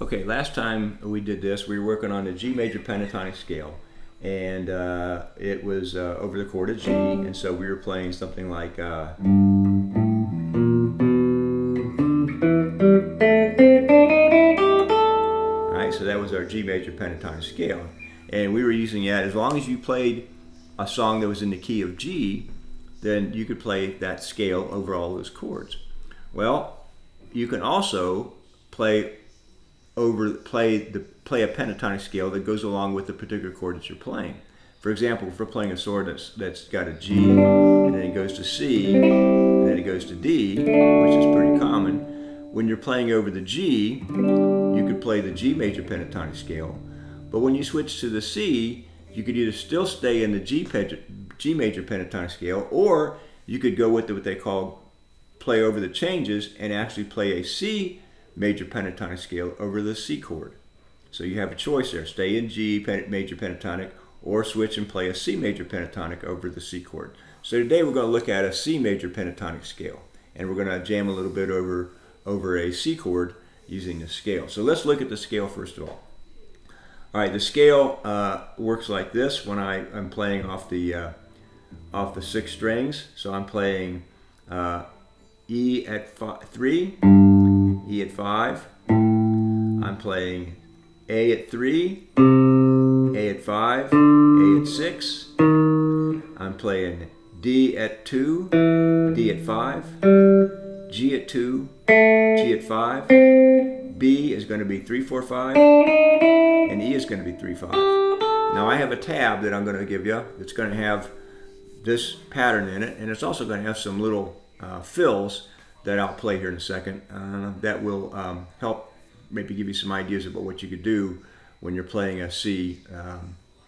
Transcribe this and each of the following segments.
Okay, last time we did this, we were working on the G major pentatonic scale, and it was over the chord of G, and so we were playing something like all right, so that was our G major pentatonic scale, and we were using that. As long as you played a song that was in the key of G, then you could play that scale over all those chords. Well, you can also play a pentatonic scale that goes along with the particular chord that you're playing. For example, if we're playing a chord that's got a G, and then it goes to C, and then it goes to D, which is pretty common. When you're playing over the G, you could play the G major pentatonic scale. But when you switch to the C, you could either still stay in the G major pentatonic scale, or you could go with what they call play over the changes and actually play a C major pentatonic scale over the C chord. So you have a choice there: stay in G major pentatonic, or switch and play a C major pentatonic over the C chord. So today we're going to look at a C major pentatonic scale, and we're going to jam a little bit over a C chord using the scale. So let's look at the scale first of all. All right, the scale works like this when I'm playing off the 6 strings. So I'm playing E at 3, E at 5. I'm playing A at 3, A at 5, A at 6. I'm playing D at 2, D at 5, G at 2, G at 5. B is going to be 3, 4, 5, and E is going to be 3, 5. Now I have a tab that I'm going to give you that's going to have this pattern in it, and it's also going to have some little fills that I'll play here in a second that will help maybe give you some ideas about what you could do when you're playing a C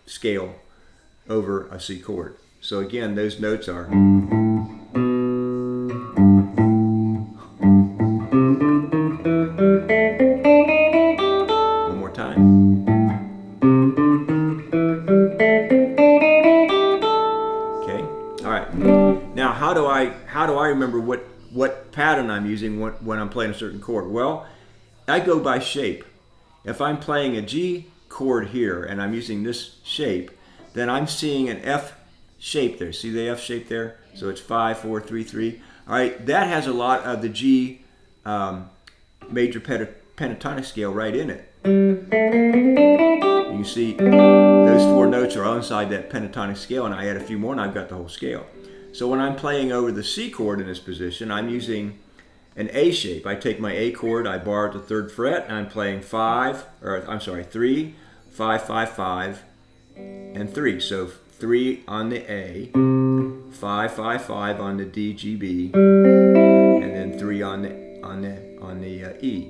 scale over a C chord. So again, those notes are one more time. Okay, all right. Now how do I remember what pattern I'm using when I'm playing a certain chord? Well, I go by shape. If I'm playing a G chord here and I'm using this shape, then I'm seeing an F shape there. See the F shape there? So it's 5, 4, 3, 3. All right, that has a lot of the G major pentatonic scale right in it. You see those 4 notes are inside that pentatonic scale, and I add a few more and I've got the whole scale. So when I'm playing over the C chord in this position, I'm using an A shape. I take my A chord, I bar at the 3rd fret, and I'm playing 3, 5, 5, 5, and 3. So 3 on the A, 5, 5, 5 on the D, G, B, and then 3 on the E.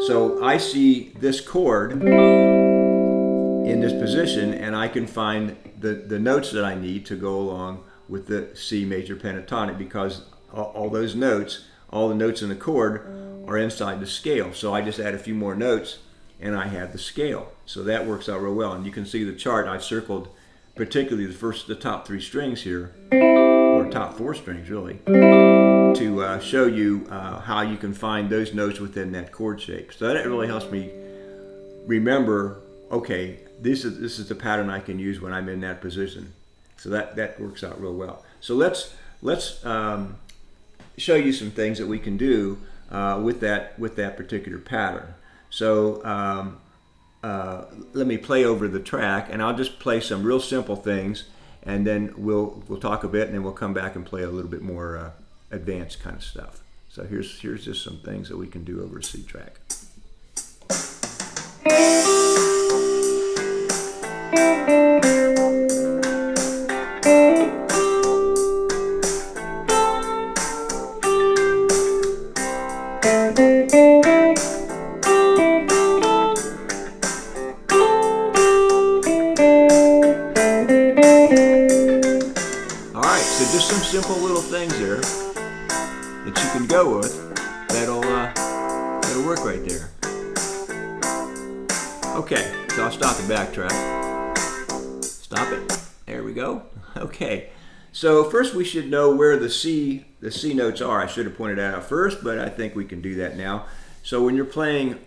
So I see this chord in this position, and I can find the notes that I need to go along with the C major pentatonic, because all those notes, all the notes in the chord are inside the scale. So I just add a few more notes and I have the scale. So that works out real well. And you can see the chart, I've circled particularly the top 3 strings here, or top 4 strings really, to show you how you can find those notes within that chord shape. So that really helps me remember, okay, this is the pattern I can use when I'm in that position. So that works out real well. So let's show you some things that we can do with that particular pattern. So let me play over the track, and I'll just play some real simple things, and then we'll talk a bit, and then we'll come back and play a little bit more advanced kind of stuff. So here's just some things that we can do over a C track. Just some simple little things there that you can go with that'll work right there. Okay, so I'll stop and backtrack. Stop it. There we go. Okay, so first we should know where the C notes are. I should have pointed that out first, but I think we can do that now. So when you're playing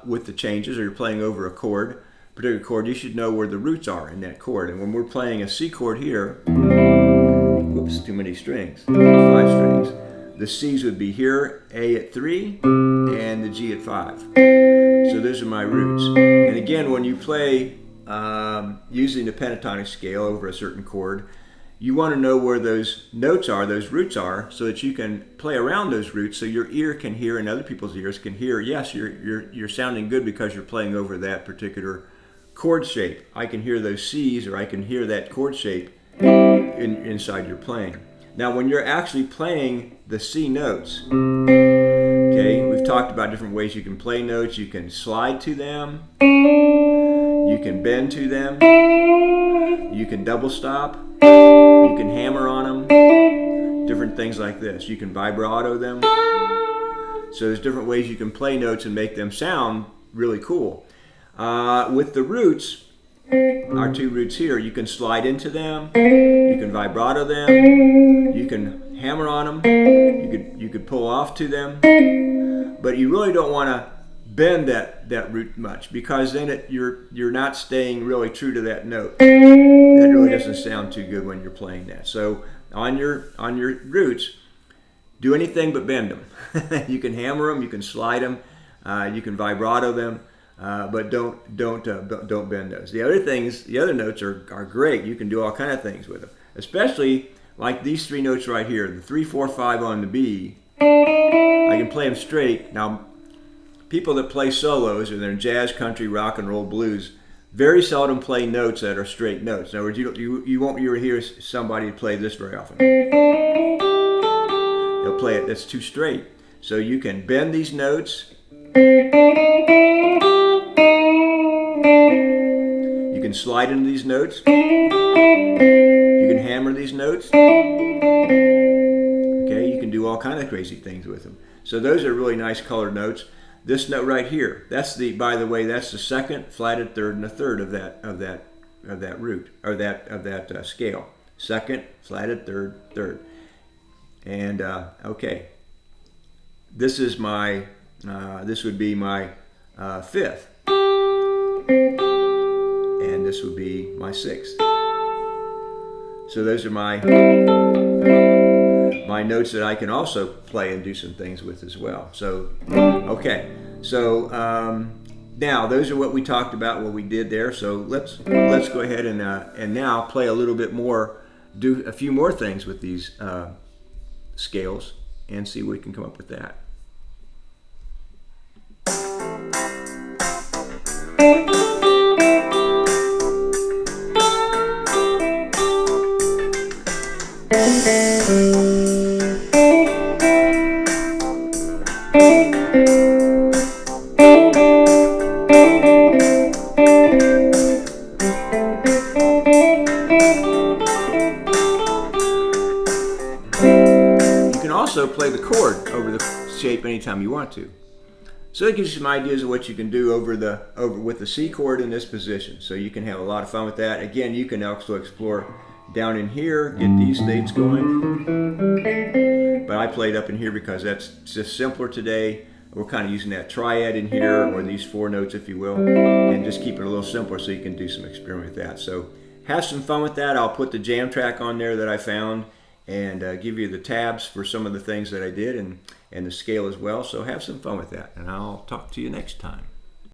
with the changes, or you're playing over a chord, particular chord, you should know where the roots are in that chord. And when we're playing a C chord here, whoops, too many strings, 5 strings. The C's would be here, A at 3, and the G at 5. So those are my roots. And again, when you play using the pentatonic scale over a certain chord, you want to know where those notes are, those roots are, so that you can play around those roots, so your ear can hear and other people's ears can hear. Yes, you're sounding good because you're playing over that particular chord shape. I can hear those C's, or I can hear that chord shape inside your playing. Now, when you're actually playing the C notes, okay, we've talked about different ways you can play notes. You can slide to them, you can bend to them, you can double stop, you can hammer on them, different things like this. You can vibrato them. So there's different ways you can play notes and make them sound really cool. With the roots, our 2 roots here, you can slide into them, you can vibrato them, you can hammer on them, you could pull off to them, but you really don't want to bend that root much, because then you're not staying really true to that note. That really doesn't sound too good when you're playing that. So on your roots, do anything but bend them. You can hammer them, you can slide them, you can vibrato them. But don't bend those. The other notes are great. You can do all kind of things with them, especially like these 3 notes right here, the 3, 4, 5 on the B. I can play them straight. Now, people that play solos, or they're in jazz, country, rock and roll, blues, very seldom play notes that are straight notes. In other words, you won't hear somebody play this very often. They'll play it that's too straight. So you can bend these notes. You can slide into these notes. You can hammer these notes. Okay, you can do all kinds of crazy things with them. So those are really nice colored notes. This note right here, by the way, that's the 2nd, flatted 3rd, and a 3rd of that root, or that scale. 2nd, flatted 3rd, 3rd. And okay, this is my this would be my 5th. And this would be my 6th. So those are my notes that I can also play and do some things with as well. So, okay. So now those are what we talked about, what we did there. So let's go ahead and now play a little bit more, do a few more things with these scales, and see what we can come up with that. You can also play the chord over the shape anytime you want to. So it gives you some ideas of what you can do over with the C chord in this position. So you can have a lot of fun with that. Again, you can also explore down in here, get these things going. But I played up in here because that's just simpler today. We're kind of using that triad in here, or these 4 notes, if you will, and just keep it a little simpler so you can do some experiment with that. So have some fun with that. I'll put the jam track on there that I found, and give you the tabs for some of the things that I did, and the scale as well. So have some fun with that, and I'll talk to you next time.